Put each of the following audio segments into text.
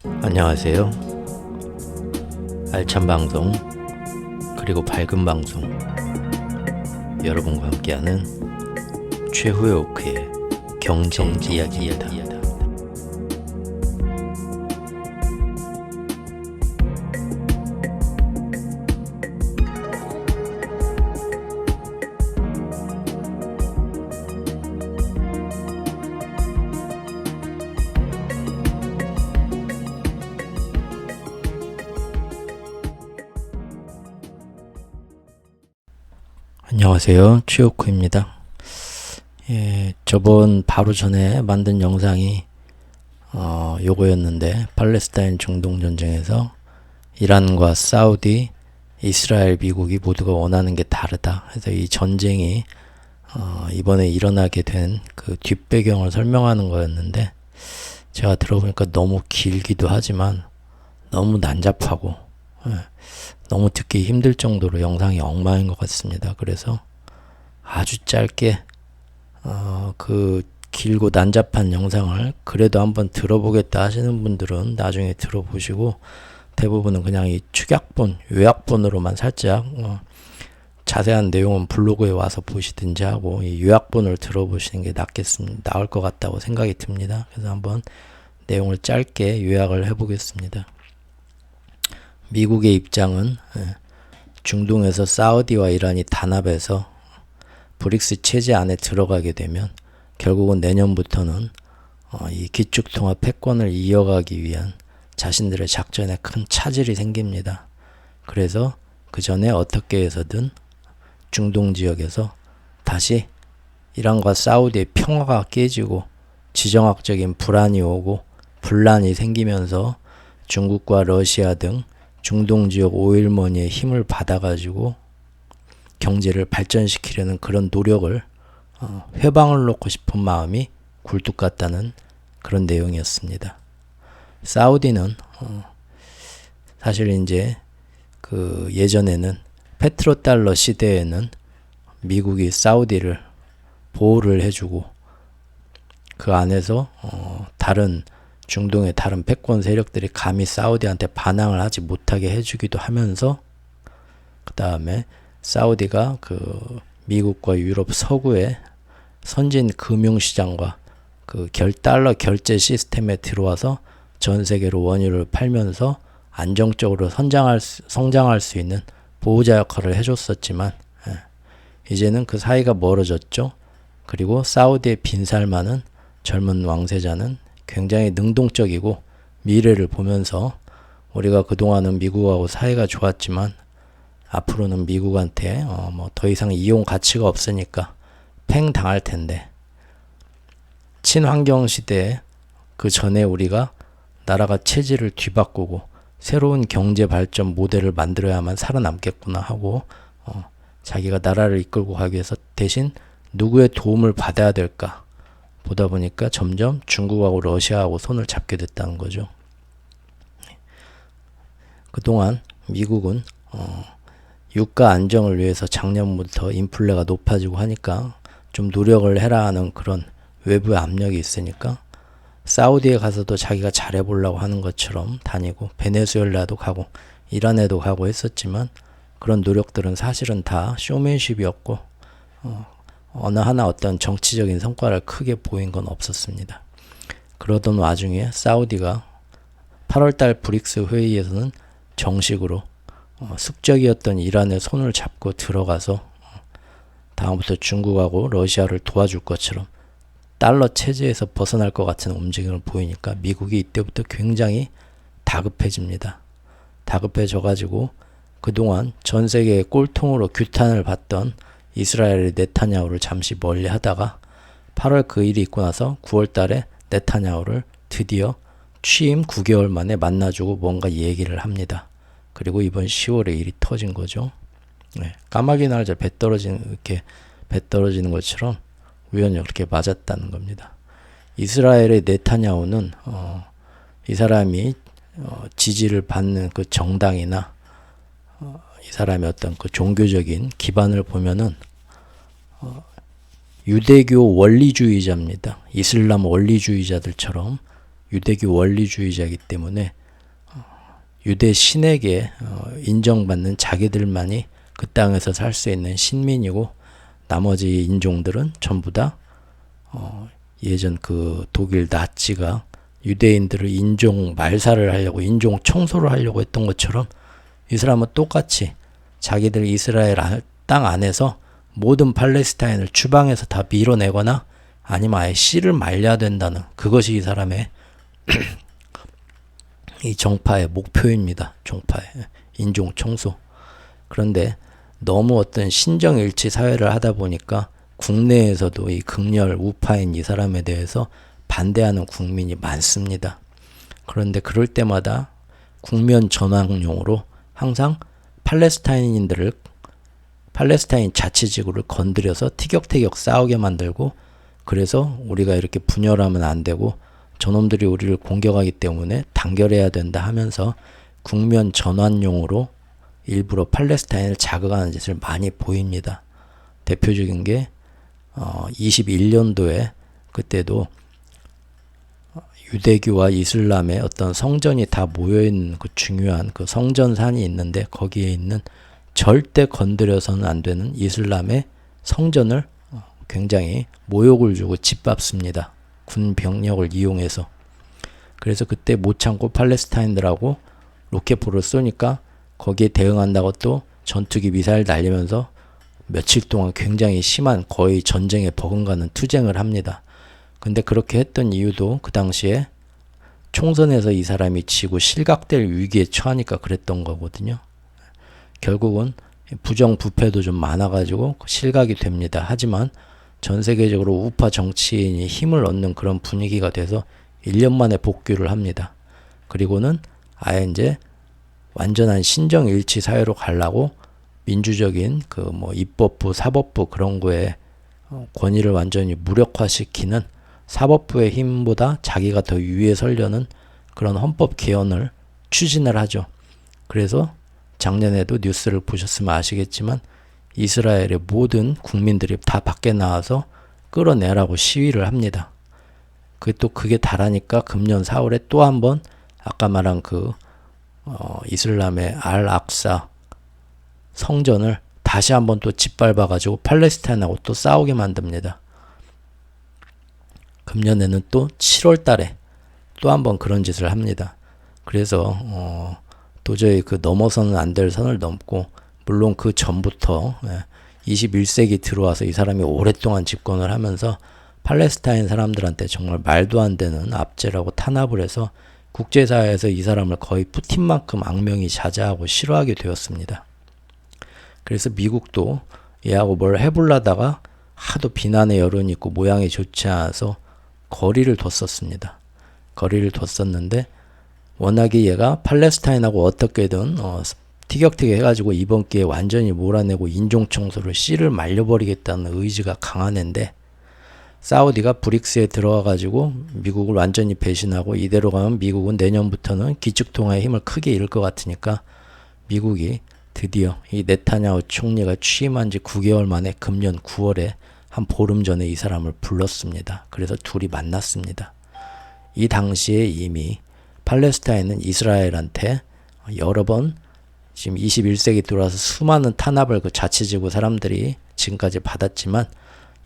안녕하세요. 알찬 방송 그리고 밝은 방송 여러분과 함께하는 최후의 오크의 경제 이야기입니다. 안녕하세요. 최오크입니다. 저번 바로 전에 만든 영상이 요거였는데, 팔레스타인 중동 전쟁에서 이란과 사우디, 이스라엘, 미국이 모두가 원하는 게 다르다. 그래서 이 전쟁이 이번에 일어나게 된 그 뒷배경을 설명하는 거였는데, 제가 들어보니까 너무 길기도 하지만 너무 난잡하고 너무 듣기 힘들 정도로 영상이 엉망인 것 같습니다. 그래서 아주 짧게 그 길고 난잡한 영상을 그래도 한번 들어보겠다 하시는 분들은 나중에 들어보시고, 대부분은 그냥 이 축약본, 요약본으로만 살짝 자세한 내용은 블로그에 와서 보시든지 하고 이 요약본을 들어보시는 게 나을 것 같다고 생각이 듭니다. 그래서 한번 내용을 짧게 요약을 해보겠습니다. 미국의 입장은 중동에서 사우디와 이란이 단합해서 브릭스 체제 안에 들어가게 되면 결국은 내년부터는 이 기축통화 패권을 이어가기 위한 자신들의 작전에 큰 차질이 생깁니다. 그래서 그 전에 어떻게 해서든 중동 지역에서 다시 이란과 사우디의 평화가 깨지고 지정학적인 불안이 오고 분란이 생기면서 중국과 러시아 등 중동 지역 오일머니의 힘을 받아가지고 경제를 발전시키려는 그런 노력을 회방을 놓고 싶은 마음이 굴뚝 같다는 그런 내용이었습니다. 사우디는 사실 이제 그 예전에는 페트로달러 시대에는 미국이 사우디를 보호를 해주고 그 안에서 다른 중동의 다른 패권 세력들이 감히 사우디한테 반항을 하지 못하게 해주기도 하면서, 그 다음에 사우디가 그 미국과 유럽 서구의 선진 금융시장과 그 달러 결제 시스템에 들어와서 전 세계로 원유를 팔면서 안정적으로 성장할 수 있는 보호자 역할을 해줬었지만, 이제는 그 사이가 멀어졌죠. 그리고 사우디의 빈살만은 젊은 왕세자는 굉장히 능동적이고 미래를 보면서 우리가 그동안은 미국하고 사이가 좋았지만 앞으로는 미국한테 더 이상 이용 가치가 없으니까 팽 당할 텐데, 친환경 시대에 그 전에 우리가 나라가 체질을 뒤바꾸고 새로운 경제 발전 모델을 만들어야만 살아남겠구나 하고 자기가 나라를 이끌고 가기 위해서 대신 누구의 도움을 받아야 될까 보다 보니까 점점 중국하고 러시아하고 손을 잡게 됐다는 거죠. 그동안 미국은 유가 안정을 위해서 작년부터 인플레가 높아지고 하니까 좀 노력을 해라 하는 그런 외부의 압력이 있으니까 사우디에 가서도 자기가 잘해보려고 하는 것처럼 다니고 베네수엘라도 가고 이란에도 가고 했었지만, 그런 노력들은 사실은 다 쇼맨십이었고 어느 하나 어떤 정치적인 성과를 크게 보인 건 없었습니다. 그러던 와중에 사우디가 8월달 브릭스 회의에서는 정식으로 숙적이었던 이란의 손을 잡고 들어가서 다음부터 중국하고 러시아를 도와줄 것처럼 달러 체제에서 벗어날 것 같은 움직임을 보이니까 미국이 이때부터 굉장히 다급해집니다. 다급해져가지고 그동안 전 세계의 꼴통으로 규탄을 받던 이스라엘의 네타냐후를 잠시 멀리 하다가 8월 그 일이 있고 나서 9월 달에 네타냐후를 드디어 취임 9개월 만에 만나주고 뭔가 얘기를 합니다. 그리고 이번 10월에 일이 터진 거죠. 까마귀 날자 배 떨어지는 것처럼 우연히 그렇게 맞았다는 겁니다. 이스라엘의 네타냐후는 이 사람이 지지를 받는 그 정당이나 이 사람의 어떤 그 종교적인 기반을 보면은 유대교 원리주의자입니다. 이슬람 원리주의자들처럼 유대교 원리주의자이기 때문에 유대 신에게 인정받는 자기들만이 그 땅에서 살 수 있는 신민이고 나머지 인종들은 전부 다 예전 그 독일 나치가 유대인들을 인종 말살을 하려고 인종 청소를 하려고 했던 것처럼 이 사람은 똑같이 자기들 이스라엘 땅 안에서 모든 팔레스타인을 주방에서 다 밀어내거나 아니면 아예 씨를 말려야 된다는 그것이 이 사람의 이 정파의 목표입니다. 정파의 인종 청소. 그런데 너무 어떤 신정일치 사회를 하다 보니까 국내에서도 이 극렬 우파인 이 사람에 대해서 반대하는 국민이 많습니다. 그런데 그럴 때마다 국면 전환용으로 항상 팔레스타인 자치지구를 건드려서 티격태격 싸우게 만들고 그래서 우리가 이렇게 분열하면 안 되고 저놈들이 우리를 공격하기 때문에 단결해야 된다 하면서 국면 전환용으로 일부러 팔레스타인을 자극하는 짓을 많이 보입니다. 대표적인 게 21년도에 그때도 유대교와 이슬람의 어떤 성전이 다 모여있는 그 중요한 그 성전산이 있는데 거기에 있는 절대 건드려서는 안 되는 이슬람의 성전을 굉장히 모욕을 주고 짓밟습니다. 군 병력을 이용해서. 그래서 그때 못 참고 팔레스타인들하고 로켓포를 쏘니까 거기에 대응한다고 또 전투기 미사일 날리면서 며칠 동안 굉장히 심한 거의 전쟁에 버금가는 투쟁을 합니다. 근데 그렇게 했던 이유도 그 당시에 총선에서 이 사람이 지고 실각될 위기에 처하니까 그랬던 거거든요. 결국은 부정부패도 좀 많아가지고 실각이 됩니다. 하지만 전 세계적으로 우파 정치인이 힘을 얻는 그런 분위기가 돼서 1년 만에 복귀를 합니다. 그리고는 아예 이제 완전한 신정일치 사회로 가려고 민주적인 그 뭐 입법부, 사법부 그런 거에 권위를 완전히 무력화시키는 사법부의 힘보다 자기가 더 위에 서려는 그런 헌법 개헌을 추진을 하죠. 그래서 작년에도 뉴스를 보셨으면 아시겠지만 이스라엘의 모든 국민들이 다 밖에 나와서 끌어내라고 시위를 합니다. 그게 달하니까 금년 4월에 또 한 번 아까 말한 그 이슬람의 알-악사 성전을 다시 한번 또 짓밟아가지고 팔레스타인하고 또 싸우게 만듭니다. 금년에는 또 7월 달에 또 한 번 그런 짓을 합니다. 그래서 도저히 그 넘어서는 안 될 선을 넘고 물론 그 전부터 21세기 들어와서 이 사람이 오랫동안 집권을 하면서 팔레스타인 사람들한테 정말 말도 안 되는 압제라고 탄압을 해서 국제사회에서 이 사람을 거의 푸틴만큼 악명이 자자하고 싫어하게 되었습니다. 그래서 미국도 얘하고 뭘 해보려다가 하도 비난의 여론이 있고 모양이 좋지 않아서 거리를 뒀었습니다. 거리를 뒀었는데 워낙에 얘가 팔레스타인하고 어떻게든 티격태격 해가지고 이번 기회에 완전히 몰아내고 인종청소를 씨를 말려버리겠다는 의지가 강한 앤데 사우디가 브릭스에 들어와가지고 미국을 완전히 배신하고 이대로 가면 미국은 내년부터는 기축통화의 힘을 크게 잃을 것 같으니까 미국이 드디어 이 네타냐후 총리가 취임한 지 9개월 만에 금년 9월에 한 보름 전에 이 사람을 불렀습니다. 그래서 둘이 만났습니다. 이 당시에 이미 팔레스타인은 이스라엘한테 여러 번 지금 21세기 들어와서 수많은 탄압을 그 자치지구 사람들이 지금까지 받았지만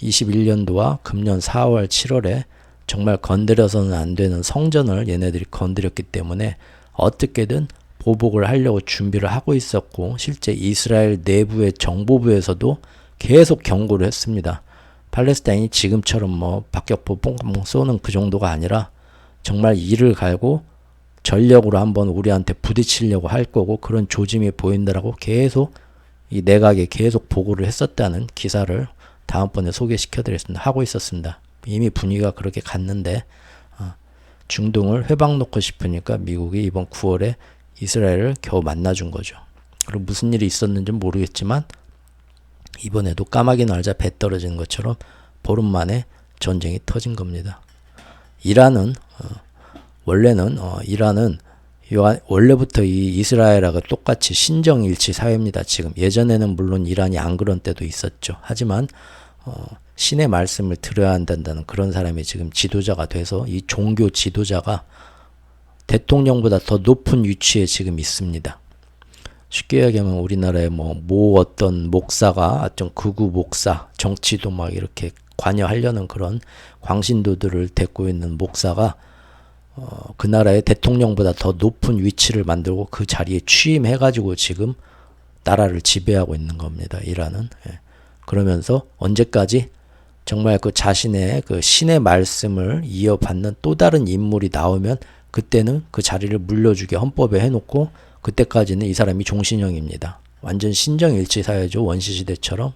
21년도와 금년 4월, 7월에 정말 건드려서는 안 되는 성전을 얘네들이 건드렸기 때문에 어떻게든 보복을 하려고 준비를 하고 있었고 실제 이스라엘 내부의 정보부에서도 계속 경고를 했습니다. 팔레스타인이 지금처럼 뭐 박격포 뽕뽕 쏘는 그 정도가 아니라 정말 이를 갈고 전력으로 한번 우리한테 부딪히려고 할 거고 그런 조짐이 보인다라고 계속 이 내각에 계속 보고를 했었다는 기사를 다음번에 소개시켜드리겠습니다. 하고 있었습니다. 이미 분위기가 그렇게 갔는데 중동을 회방 놓고 싶으니까 미국이 이번 9월에 이스라엘을 겨우 만나준 거죠. 그리고 무슨 일이 있었는지 모르겠지만 이번에도 까마귀 날자 배 떨어지는 것처럼 보름 만에 전쟁이 터진 겁니다. 이란은 이란은 원래부터 이 이스라엘하고 똑같이 신정일치 사회입니다. 지금 예전에는 물론 이란이 안 그런 때도 있었죠. 하지만 신의 말씀을 들어야 한다는 그런 사람이 지금 지도자가 돼서 이 종교 지도자가 대통령보다 더 높은 위치에 지금 있습니다. 쉽게 얘기하면 우리나라에 모 어떤 목사가 좀 극우 목사, 정치도 막 이렇게 관여하려는 그런 광신도들을 데리고 있는 목사가 그 나라의 대통령보다 더 높은 위치를 만들고 그 자리에 취임해가지고 지금 나라를 지배하고 있는 겁니다. 이란은. 그러면서 언제까지 정말 그 자신의 그 신의 말씀을 이어받는 또 다른 인물이 나오면 그때는 그 자리를 물려주게 헌법에 해놓고 그때까지는 이 사람이 종신형입니다. 완전 신정일치 사회죠. 원시시대처럼.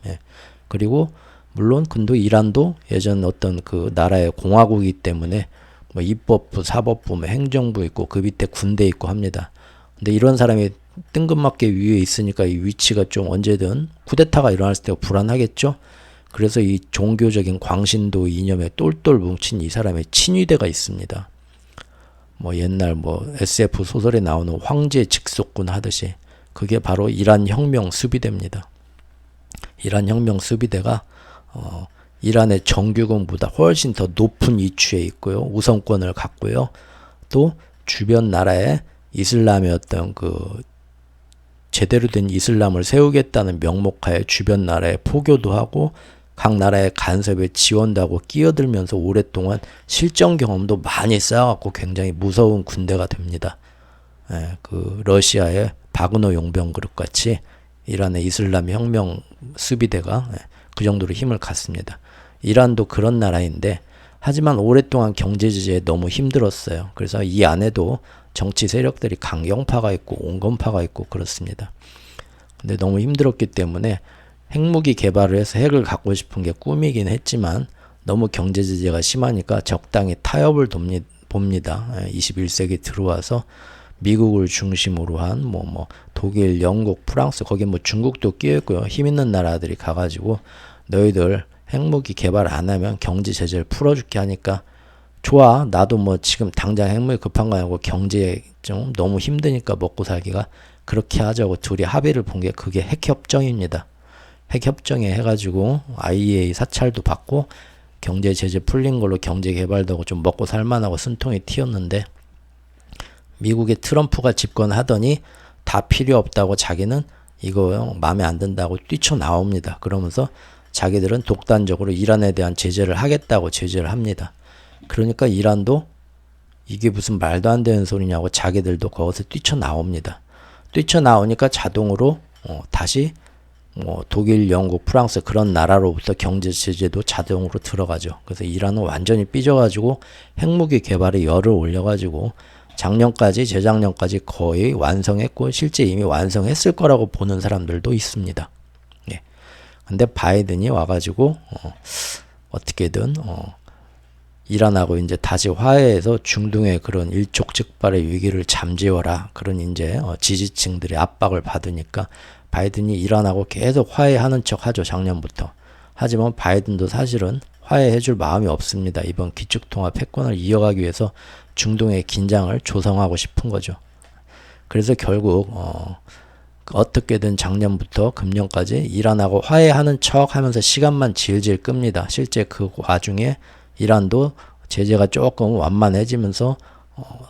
그리고 물론 근데 이란도 예전 어떤 그 나라의 공화국이기 때문에 입법부, 사법부, 행정부 있고 그 밑에 군대 있고 합니다. 근데 이런 사람이 뜬금없게 위에 있으니까 이 위치가 좀 언제든 쿠데타가 일어났을 때 불안하겠죠. 그래서 이 종교적인 광신도 이념에 똘똘 뭉친 이 사람의 친위대가 있습니다. 옛날 SF 소설에 나오는 황제 직속군 하듯이 그게 바로 이란 혁명 수비대입니다. 이란 혁명 수비대가 이란의 정규군보다 훨씬 더 높은 위치에 있고요. 우선권을 갖고요. 또 주변 나라에 이슬람의 어떤 그 제대로 된 이슬람을 세우겠다는 명목하에 주변 나라에 포교도 하고 각 나라의 간섭에 지원도 하고 끼어들면서 오랫동안 실전 경험도 많이 쌓아갖고 굉장히 무서운 군대가 됩니다. 그 러시아의 바그너 용병 그룹 같이 이란의 이슬람 혁명 수비대가 그 정도로 힘을 갖습니다. 이란도 그런 나라인데 하지만 오랫동안 경제 제재에 너무 힘들었어요. 그래서 이 안에도 정치 세력들이 강경파가 있고 온건파가 있고 그렇습니다. 근데 너무 힘들었기 때문에 핵무기 개발을 해서 핵을 갖고 싶은 게 꿈이긴 했지만 너무 경제 제재가 심하니까 적당히 타협을 봅니다. 21세기 들어와서 미국을 중심으로 한 독일, 영국, 프랑스 거기 중국도 끼어 있고요. 힘 있는 나라들이 가가지고 너희들 핵무기 개발 안 하면 경제 제재를 풀어줄게 하니까 좋아. 나도 지금 당장 핵무기 급한 거 아니고 경제 좀 너무 힘드니까 먹고 살기가 그렇게 하자고 둘이 합의를 본 게 그게 핵협정입니다. 핵협정에 해가지고 IEA 사찰도 받고 경제 제재 풀린 걸로 경제 개발도 하고 좀 먹고 살만하고 숨통이 튀었는데 미국의 트럼프가 집권하더니 다 필요 없다고 자기는 이거 마음에 안 든다고 뛰쳐나옵니다. 그러면서 자기들은 독단적으로 이란에 대한 제재를 하겠다고 제재를 합니다. 그러니까 이란도 이게 무슨 말도 안 되는 소리냐고 자기들도 거기서 뛰쳐나옵니다. 뛰쳐나오니까 자동으로 다시 독일, 영국, 프랑스 그런 나라로부터 경제 제재도 자동으로 들어가죠. 그래서 이란은 완전히 삐져가지고 핵무기 개발에 열을 올려가지고 재작년까지 거의 완성했고 실제 이미 완성했을 거라고 보는 사람들도 있습니다. 근데 바이든이 와가지고 어떻게든 이란하고 이제 다시 화해해서 중동의 그런 일촉즉발의 위기를 잠재워라 그런 이제 지지층들의 압박을 받으니까 바이든이 이란하고 계속 화해하는 척 하죠. 작년부터. 하지만 바이든도 사실은 화해해줄 마음이 없습니다. 이번 기축통합 패권을 이어가기 위해서 중동의 긴장을 조성하고 싶은 거죠. 그래서 결국 어떻게든 작년부터 금년까지 이란하고 화해하는 척 하면서 시간만 질질 끕니다. 실제 그 와중에 이란도 제재가 조금 완만해지면서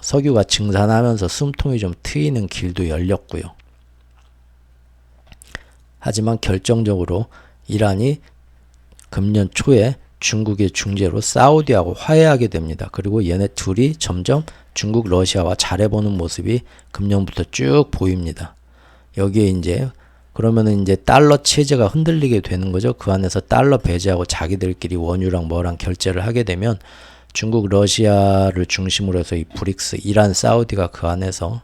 석유가 증산하면서 숨통이 좀 트이는 길도 열렸고요. 하지만 결정적으로 이란이 금년 초에 중국의 중재로 사우디하고 화해하게 됩니다. 그리고 얘네 둘이 점점 중국, 러시아와 잘해보는 모습이 금년부터 쭉 보입니다. 여기에 이제 그러면은 이제 달러 체제가 흔들리게 되는 거죠. 그 안에서 달러 배제하고 자기들끼리 원유랑 뭐랑 결제를 하게 되면 중국, 러시아를 중심으로 해서 이 브릭스, 이란, 사우디가 그 안에서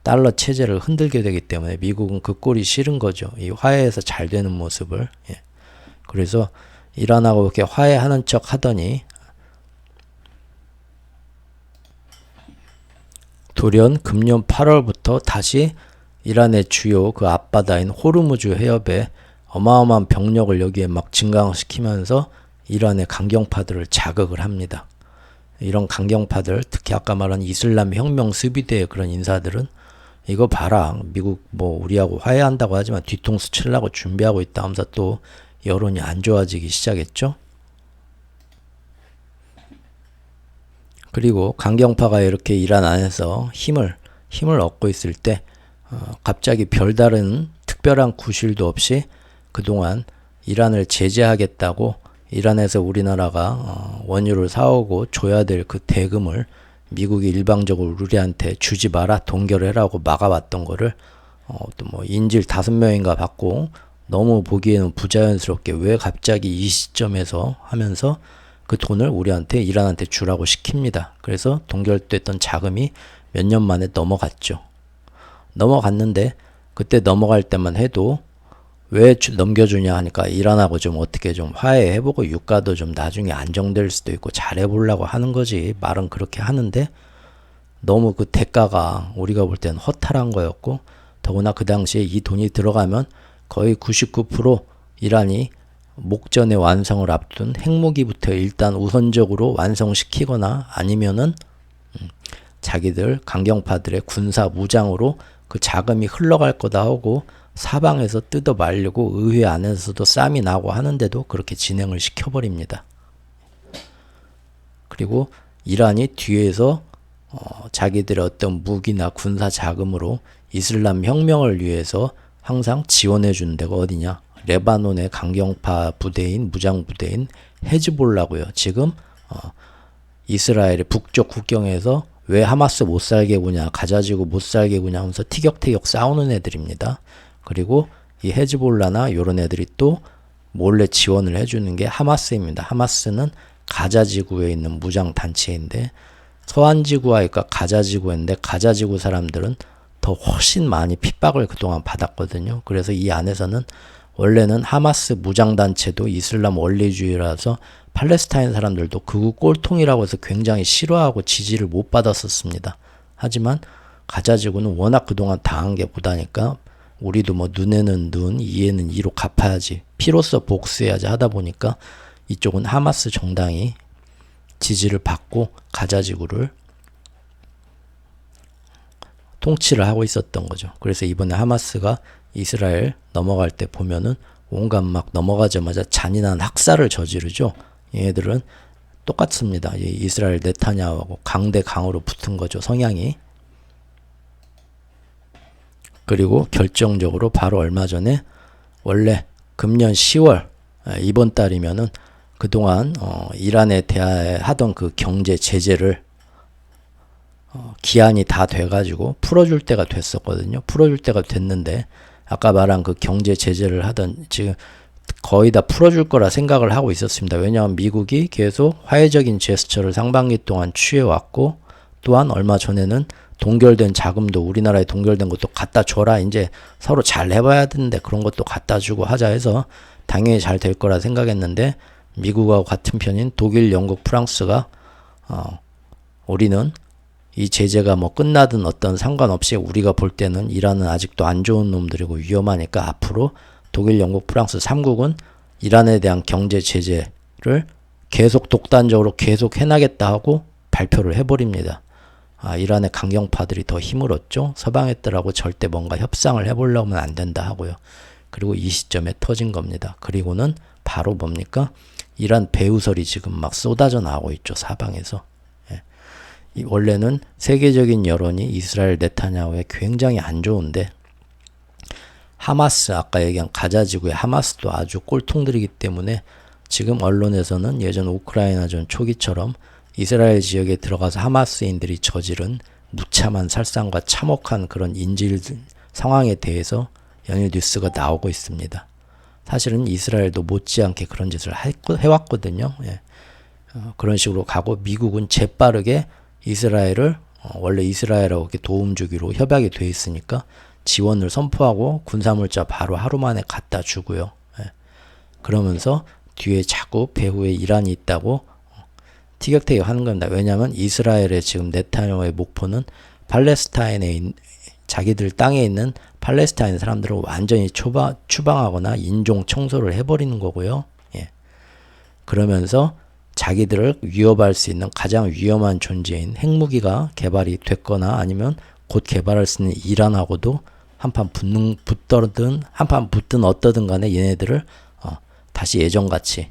달러 체제를 흔들게 되기 때문에 미국은 그 꼴이 싫은 거죠. 이 화해해서 잘 되는 모습을. 그래서 이란하고 이렇게 화해하는 척 하더니 돌연 금년 8월부터 다시 이란의 주요 그 앞바다인 호르무즈 해협에 어마어마한 병력을 여기에 막 증강시키면서 이란의 강경파들을 자극을 합니다. 이런 강경파들, 특히 아까 말한 이슬람 혁명 수비대의 그런 인사들은 이거 봐라. 미국 우리하고 화해한다고 하지만 뒤통수 치려고 준비하고 있다 하면서 또 여론이 안 좋아지기 시작했죠. 그리고 강경파가 이렇게 이란 안에서 힘을 얻고 있을 때 갑자기 별다른 특별한 구실도 없이 그동안 이란을 제재하겠다고 이란에서 우리나라가 원유를 사오고 줘야 될 그 대금을 미국이 일방적으로 우리한테 주지 마라, 동결해라고 막아왔던 거를 또 뭐 인질 5명인가 받고 너무 보기에는 부자연스럽게 왜 갑자기 이 시점에서 하면서 그 돈을 우리한테 이란한테 주라고 시킵니다. 그래서 동결됐던 자금이 몇 년 만에 넘어갔죠. 넘어갔는데 그때 넘어갈 때만 해도 왜 넘겨주냐 하니까 이란하고 좀 어떻게 좀 화해해보고 유가도 좀 나중에 안정될 수도 있고 잘해보려고 하는 거지. 말은 그렇게 하는데 너무 그 대가가 우리가 볼 때는 허탈한 거였고 더구나 그 당시에 이 돈이 들어가면 거의 99% 이란이 목전의 완성을 앞둔 핵무기부터 일단 우선적으로 완성시키거나 아니면은 자기들 강경파들의 군사 무장으로 그 자금이 흘러갈 거다 하고 사방에서 뜯어 말리고 의회 안에서도 쌈이 나고 하는데도 그렇게 진행을 시켜버립니다. 그리고 이란이 뒤에서 자기들의 어떤 무기나 군사 자금으로 이슬람 혁명을 위해서 항상 지원해 주는 데가 어디냐? 레바논의 강경파 부대인 무장 부대인 헤즈볼라고요. 지금 이스라엘의 북쪽 국경에서 왜 하마스 못 살게 구냐, 가자지구 못 살게 구냐 하면서 티격태격 싸우는 애들입니다. 그리고 이 헤즈볼라나 이런 애들이 또 몰래 지원을 해주는 게 하마스입니다. 하마스는 가자지구에 있는 무장 단체인데 서한지구와 가자지구인데 가자지구 사람들은 더 훨씬 많이 핍박을 그동안 받았거든요. 그래서 이 안에서는 원래는 하마스 무장단체도 이슬람 원리주의라서 팔레스타인 사람들도 극우 꼴통이라고 해서 굉장히 싫어하고 지지를 못 받았었습니다. 하지만 가자지구는 워낙 그동안 당한 게 보다니까 우리도 뭐 눈에는 눈, 이에는 이로 갚아야지, 피로써 복수해야지 하다 보니까 이쪽은 하마스 정당이 지지를 받고 가자지구를 통치를 하고 있었던 거죠. 그래서 이번에 하마스가 이스라엘 넘어갈 때 보면은 온갖 막 넘어가자마자 잔인한 학살을 저지르죠. 얘네들은 똑같습니다. 이스라엘 네타냐후하고 강대강으로 붙은 거죠. 성향이. 그리고 결정적으로 바로 얼마 전에 원래 금년 10월 이번 달이면은 그동안 이란에 대하던 그 경제 제재를 기한이 다 돼가지고 풀어줄 때가 됐었거든요. 풀어줄 때가 됐는데 아까 말한 그 경제 제재를 하던 지금 거의 다 풀어줄 거라 생각을 하고 있었습니다. 왜냐하면 미국이 계속 화해적인 제스처를 상반기 동안 취해왔고 또한 얼마 전에는 동결된 자금도 우리나라에 동결된 것도 갖다 줘라. 이제 서로 잘 해봐야 되는데 그런 것도 갖다 주고 하자 해서 당연히 잘 될 거라 생각했는데 미국하고 같은 편인 독일, 영국, 프랑스가 우리는 이 제재가 뭐 끝나든 어떤 상관없이 우리가 볼 때는 이란은 아직도 안 좋은 놈들이고 위험하니까 앞으로 독일, 영국, 프랑스 3국은 이란에 대한 경제 제재를 계속 독단적으로 계속 해나겠다 하고 발표를 해버립니다. 이란의 강경파들이 더 힘을 얻죠. 서방 애들하고 절대 뭔가 협상을 해보려면 안 된다 하고요. 그리고 이 시점에 터진 겁니다. 그리고는 바로 뭡니까? 이란 배후설이 지금 막 쏟아져 나오고 있죠. 사방에서. 원래는 세계적인 여론이 이스라엘 네타냐후에 굉장히 안 좋은데 하마스, 아까 얘기한 가자지구의 하마스도 아주 꼴통들이기 때문에 지금 언론에서는 예전 우크라이나전 초기처럼 이스라엘 지역에 들어가서 하마스인들이 저지른 무참한 살상과 참혹한 그런 인질 상황에 대해서 연일 뉴스가 나오고 있습니다. 사실은 이스라엘도 못지않게 그런 짓을 해왔거든요. 그런 식으로 가고 미국은 재빠르게 이스라엘을 원래 이스라엘하고 이렇게 도움 주기로 협약이 돼 있으니까 지원을 선포하고 군사물자 바로 하루 만에 갖다 주고요. 그러면서 뒤에 자꾸 배후에 이란이 있다고 티격태격 하는 겁니다. 왜냐하면 이스라엘의 지금 네타냐후의 목표는 팔레스타인에 자기들 땅에 있는 팔레스타인 사람들을 완전히 추방하거나 인종 청소를 해버리는 거고요. 그러면서 자기들을 위협할 수 있는 가장 위험한 존재인 핵무기가 개발이 됐거나 아니면 곧 개발할 수 있는 이란하고도 한판 붙든 어떠든 간에 얘네들을 다시 예전같이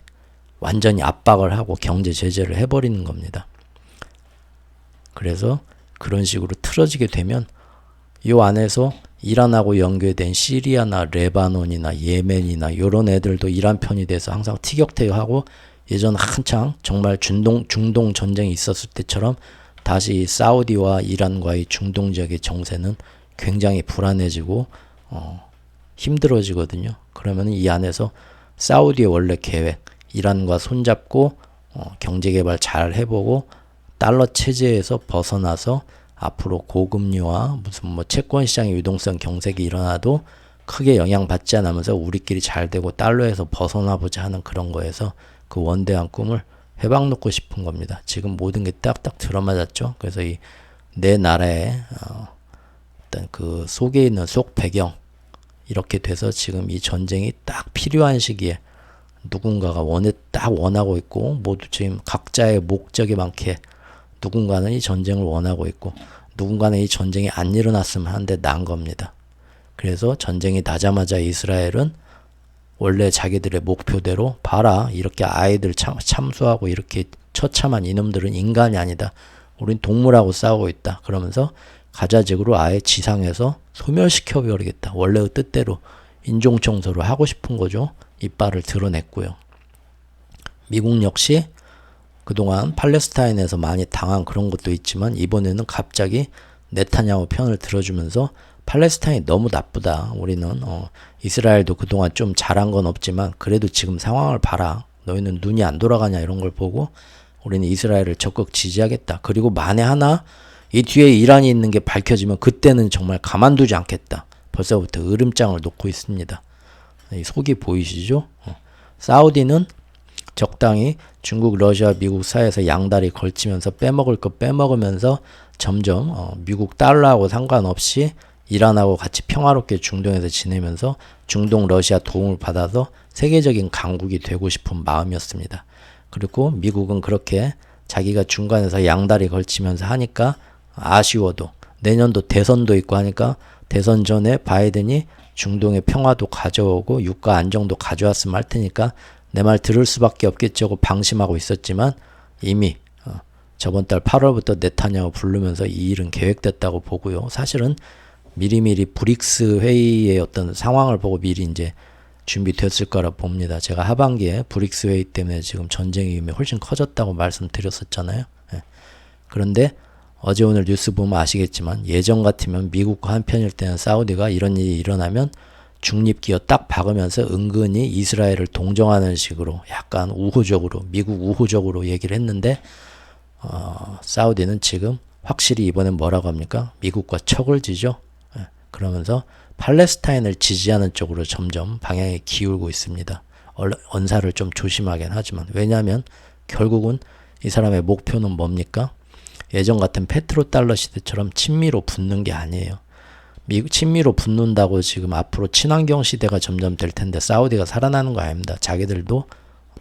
완전히 압박을 하고 경제 제재를 해버리는 겁니다. 그래서 그런 식으로 틀어지게 되면 이 안에서 이란하고 연계된 시리아나 레바논이나 예멘이나 이런 애들도 이란 편이 돼서 항상 티격태격하고 예전 한창 정말 중동 전쟁이 있었을 때처럼 다시 사우디와 이란과의 중동 지역의 정세는 굉장히 불안해지고 힘들어지거든요. 그러면 이 안에서 사우디의 원래 계획, 이란과 손잡고 경제개발 잘 해보고 달러 체제에서 벗어나서 앞으로 고금리와 무슨 뭐 채권 시장의 유동성 경색이 일어나도 크게 영향받지 않으면서 우리끼리 잘 되고 달러에서 벗어나보자 하는 그런 거에서 그 원대한 꿈을 해방 놓고 싶은 겁니다. 지금 모든 게 딱딱 들어맞았죠. 그래서 이 내 나라의 어떤 그 속에 있는 속 배경 이렇게 돼서 지금 이 전쟁이 딱 필요한 시기에 누군가가 딱 원하고 있고 모두 지금 각자의 목적에 많게 누군가는 이 전쟁을 원하고 있고 누군가는 이 전쟁이 안 일어났으면 하는데 난 겁니다. 그래서 전쟁이 나자마자 이스라엘은 원래 자기들의 목표대로 봐라 이렇게 아이들 참수하고 이렇게 처참한 이놈들은 인간이 아니다. 우린 동물하고 싸우고 있다. 그러면서 가자직으로 아예 지상에서 소멸시켜버리겠다. 원래의 뜻대로 인종청소를 하고 싶은 거죠. 이빨을 드러냈고요. 미국 역시 그동안 팔레스타인에서 많이 당한 그런 것도 있지만 이번에는 갑자기 네타냐후 편을 들어주면서 팔레스타인이 너무 나쁘다. 우리는 이스라엘도 그동안 좀 잘한 건 없지만 그래도 지금 상황을 봐라. 너희는 눈이 안 돌아가냐 이런 걸 보고 우리는 이스라엘을 적극 지지하겠다. 그리고 만에 하나 이 뒤에 이란이 있는 게 밝혀지면 그때는 정말 가만두지 않겠다. 벌써부터 으름장을 놓고 있습니다. 이 속이 보이시죠? 사우디는 적당히 중국, 러시아, 미국 사이에서 양다리 걸치면서 빼먹을 거 빼먹으면서 점점 미국 달러하고 상관없이 이란하고 같이 평화롭게 중동에서 지내면서 중동, 러시아 도움을 받아서 세계적인 강국이 되고 싶은 마음이었습니다. 그리고 미국은 그렇게 자기가 중간에서 양다리 걸치면서 하니까 아쉬워도 내년도 대선도 있고 하니까 대선 전에 바이든이 중동의 평화도 가져오고 유가 안정도 가져왔으면 할 테니까 내 말 들을 수밖에 없겠지 하고 방심하고 있었지만 이미 저번 달 8월부터 네타냐후 부르면서 이 일은 계획됐다고 보고요. 사실은 미리미리 브릭스 회의의 어떤 상황을 보고 미리 이제 준비됐을 거라 봅니다. 제가 하반기에 브릭스 회의 때문에 지금 전쟁의 위험이 훨씬 커졌다고 말씀드렸었잖아요. 그런데 어제 오늘 뉴스 보면 아시겠지만 예전 같으면 미국과 한편일 때는 사우디가 이런 일이 일어나면 중립기어 딱 박으면서 은근히 이스라엘을 동정하는 식으로 약간 우호적으로 미국 우호적으로 얘기를 했는데 사우디는 지금 확실히 이번엔 뭐라고 합니까? 미국과 척을 지죠. 그러면서 팔레스타인을 지지하는 쪽으로 점점 방향이 기울고 있습니다. 언사를 좀 조심하긴 하지만 왜냐하면 결국은 이 사람의 목표는 뭡니까? 예전 같은 페트로달러 시대처럼 친미로 붙는 게 아니에요. 친미로 붙는다고 지금 앞으로 친환경 시대가 점점 될 텐데 사우디가 살아나는 거 아닙니다. 자기들도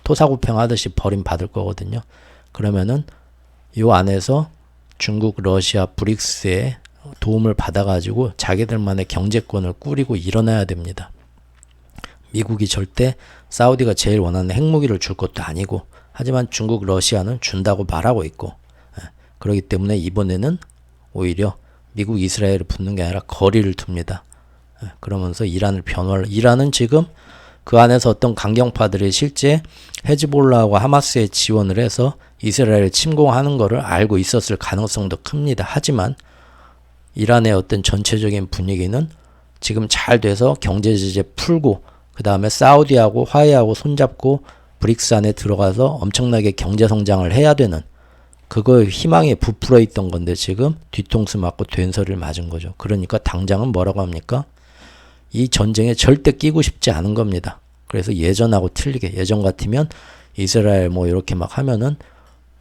토사구팽 하듯이 버림받을 거거든요. 그러면은 이 안에서 중국, 러시아, 브릭스의 도움을 받아가지고 자기들만의 경제권을 꾸리고 일어나야 됩니다. 미국이 절대 사우디가 제일 원하는 핵무기를 줄 것도 아니고 하지만 중국, 러시아는 준다고 말하고 있고 그렇기 때문에 이번에는 오히려 미국, 이스라엘을 붙는 게 아니라 거리를 둡니다. 그러면서 이란은 지금 그 안에서 어떤 강경파들이 실제 헤즈볼라하고 하마스에 지원을 해서 이스라엘을 침공하는 것을 알고 있었을 가능성도 큽니다. 하지만 이란의 어떤 전체적인 분위기는 지금 잘 돼서 경제 제재 풀고 그 다음에 사우디하고 화해하고 손잡고 브릭스 안에 들어가서 엄청나게 경제 성장을 해야 되는 그거 희망에 부풀어 있던 건데 지금 뒤통수 맞고 된소리를 맞은 거죠. 그러니까 당장은 뭐라고 합니까? 이 전쟁에 절대 끼고 싶지 않은 겁니다. 그래서 예전하고 틀리게 예전 같으면 이스라엘 뭐 이렇게 막 하면은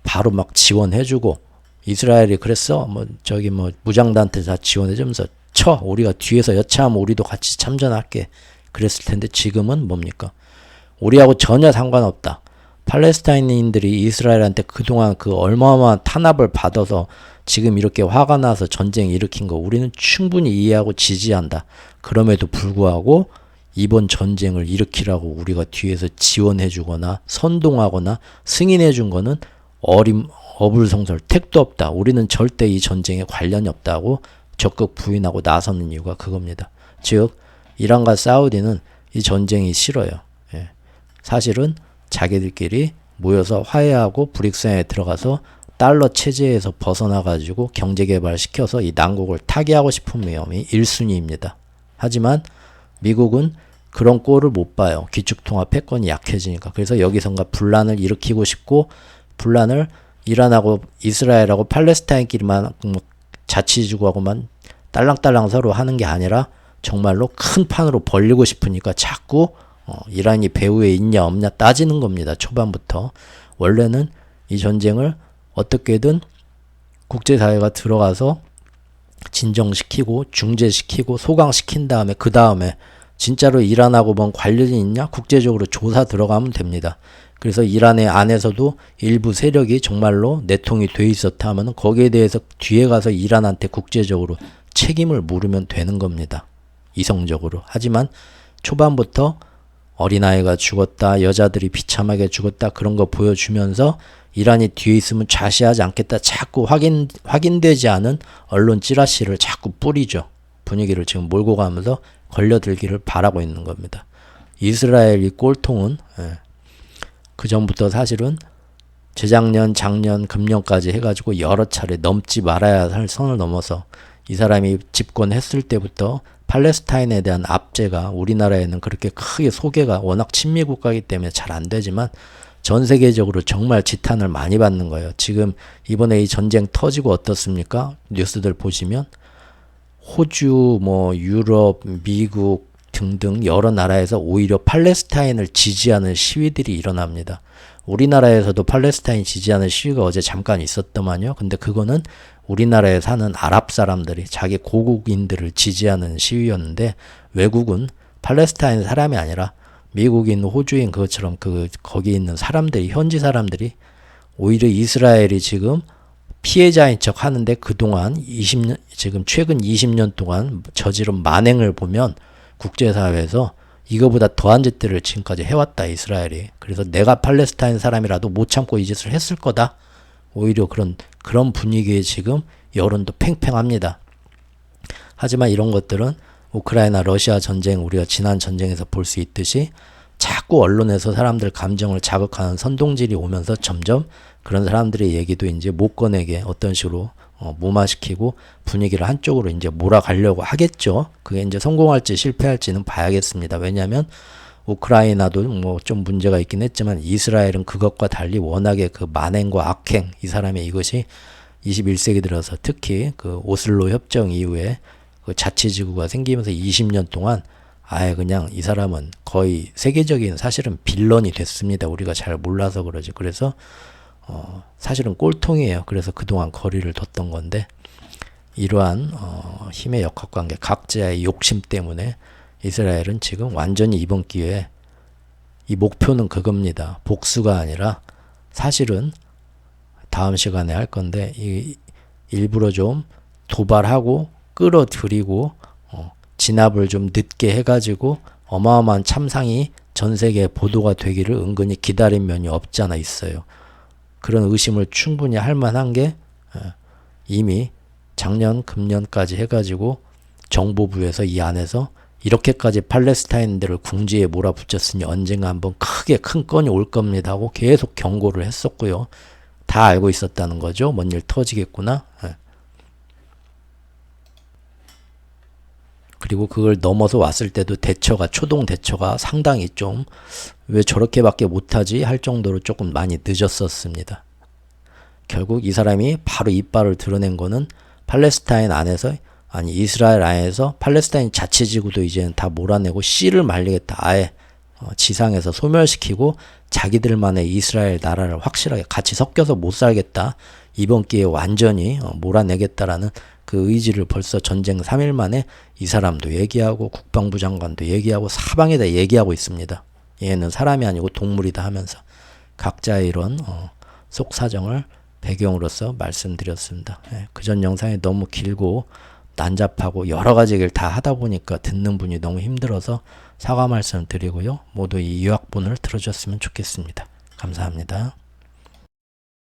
바로 막 지원해주고 이스라엘이 그랬어 뭐 저기 뭐 무장단한테 다 지원해주면서 우리가 뒤에서 여차하면 우리도 같이 참전할게 그랬을 텐데 지금은 뭡니까? 우리하고 전혀 상관없다. 팔레스타인인들이 이스라엘한테 그동안 그 얼마어마한 탄압을 받아서 지금 이렇게 화가 나서 전쟁 일으킨 거 우리는 충분히 이해하고 지지한다. 그럼에도 불구하고 이번 전쟁을 일으키라고 우리가 뒤에서 지원해 주거나 선동하거나 승인해 준 거는 어불성설 택도 없다. 우리는 절대 이 전쟁에 관련이 없다고 적극 부인하고 나서는 이유가 그겁니다. 즉 이란과 사우디는 이 전쟁이 싫어요. 예. 사실은 자기들끼리 모여서 화해하고 브릭스에 들어가서 달러 체제에서 벗어나 가지고 경제 개발시켜서 이 난국을 타개하고 싶은 마음이 1순위입니다. 하지만 미국은 그런 꼴을 못 봐요. 기축통화 패권이 약해지니까. 그래서 여기선가 분란을 일으키고 싶고 분란을 이란하고 이스라엘하고 팔레스타인끼리만 자치지구하고만 딸랑딸랑 서로 하는 게 아니라 정말로 큰 판으로 벌리고 싶으니까 자꾸 이란이 배후에 있냐 없냐 따지는 겁니다. 초반부터. 원래는 이 전쟁을 어떻게든 국제사회가 들어가서 진정시키고 중재시키고 소강시킨 다음에 그 다음에 진짜로 이란하고 뭔 관련이 있냐? 국제적으로 조사 들어가면 됩니다. 그래서 이란의 안에서도 일부 세력이 정말로 내통이 돼 있었다 하면 거기에 대해서 뒤에 가서 이란한테 국제적으로 책임을 물으면 되는 겁니다. 이성적으로. 하지만 초반부터 어린아이가 죽었다, 여자들이 비참하게 죽었다 그런 거 보여주면서 이란이 뒤에 있으면 좌시하지 않겠다. 자꾸 확인되지 않은 언론 찌라시를 자꾸 뿌리죠. 분위기를 지금 몰고 가면서 걸려들기를 바라고 있는 겁니다. 이스라엘 이 꼴통은 그 전부터 사실은 재작년, 작년, 금년까지 해가지고 여러 차례 넘지 말아야 할 선을 넘어서 이 사람이 집권했을 때부터 팔레스타인에 대한 압제가 우리나라에는 그렇게 크게 소개가 워낙 친미 국가이기 때문에 잘 안 되지만 전 세계적으로 정말 지탄을 많이 받는 거예요. 지금 이번에 이 전쟁 터지고 어떻습니까? 뉴스들 보시면 호주, 유럽, 미국 등등 여러 나라에서 오히려 팔레스타인을 지지하는 시위들이 일어납니다. 우리나라에서도 팔레스타인 지지하는 시위가 어제 잠깐 있었더만요. 근데 그거는 우리나라에 사는 아랍 사람들이 자기 고국인들을 지지하는 시위였는데 외국은 팔레스타인 사람이 아니라 미국인, 호주인 그것처럼 거기 있는 사람들이 현지 사람들이 오히려 이스라엘이 지금 피해자인 척 하는데 그동안 지금 최근 20년 동안 저지른 만행을 보면 국제사회에서 이거보다 더한 짓들을 지금까지 해왔다 이스라엘이. 그래서 내가 팔레스타인 사람이라도 못 참고 이 짓을 했을 거다. 오히려 그런 분위기에 지금 여론도 팽팽합니다. 하지만 이런 것들은 우크라이나 러시아 전쟁 우리가 지난 전쟁에서 볼 수 있듯이 자꾸 언론에서 사람들 감정을 자극하는 선동질이 오면서 점점 그런 사람들의 얘기도 이제 못 꺼내게 어떤 식으로 무마시키고 분위기를 한쪽으로 이제 몰아가려고 하겠죠. 그게 이제 성공할지 실패할지는 봐야겠습니다. 왜냐하면 우크라이나도 좀 문제가 있긴 했지만 이스라엘은 그것과 달리 워낙에 그 만행과 악행 이 사람의 이것이 21세기 들어서 특히 그 오슬로 협정 이후에 그 자치지구가 생기면서 20년 동안 아예 그냥 이 사람은 거의 세계적인 사실은 빌런이 됐습니다. 우리가 잘 몰라서 그러지. 그래서 사실은 꼴통이에요. 그래서 그동안 거리를 뒀던 건데 이러한 힘의 역학관계 각자의 욕심 때문에 이스라엘은 지금 완전히 이번 기회에 이 목표는 그겁니다. 복수가 아니라 사실은 다음 시간에 할 건데 일부러 좀 도발하고 끌어들이고 진압을 좀 늦게 해가지고 어마어마한 참상이 전 세계에 보도가 되기를 은근히 기다린 면이 없지 않아 있어요. 그런 의심을 충분히 할 만한 게 이미 작년, 금년까지 해가지고 정보부에서 이 안에서 이렇게까지 팔레스타인들을 궁지에 몰아붙였으니 언젠가 한번 크게 큰 건이 올 겁니다 하고 계속 경고를 했었고요. 다 알고 있었다는 거죠. 뭔 일 터지겠구나. 그리고 그걸 넘어서 왔을 때도 초동 대처가 상당히 좀 왜 저렇게밖에 못하지 할 정도로 조금 많이 늦었었습니다. 결국 이 사람이 바로 이빨을 드러낸 거는 팔레스타인 안에서 이스라엘 안에서 팔레스타인 자치지구도 이제는 다 몰아내고 씨를 말리겠다. 아예 지상에서 소멸시키고 자기들만의 이스라엘 나라를 확실하게 같이 섞여서 못 살겠다. 이번 기회에 완전히 몰아내겠다라는 그 의지를 벌써 전쟁 3일 만에 이 사람도 얘기하고 국방부 장관도 얘기하고 사방에다 얘기하고 있습니다. 얘는 사람이 아니고 동물이다 하면서 각자의 이런 속사정을 배경으로서 말씀드렸습니다. 그전 영상이 너무 길고 난잡하고 여러 가지 길 다 하다 보니까 듣는 분이 너무 힘들어서 사과 말씀 드리고요. 모두 이 유학본을 들어줬으면 좋겠습니다. 감사합니다.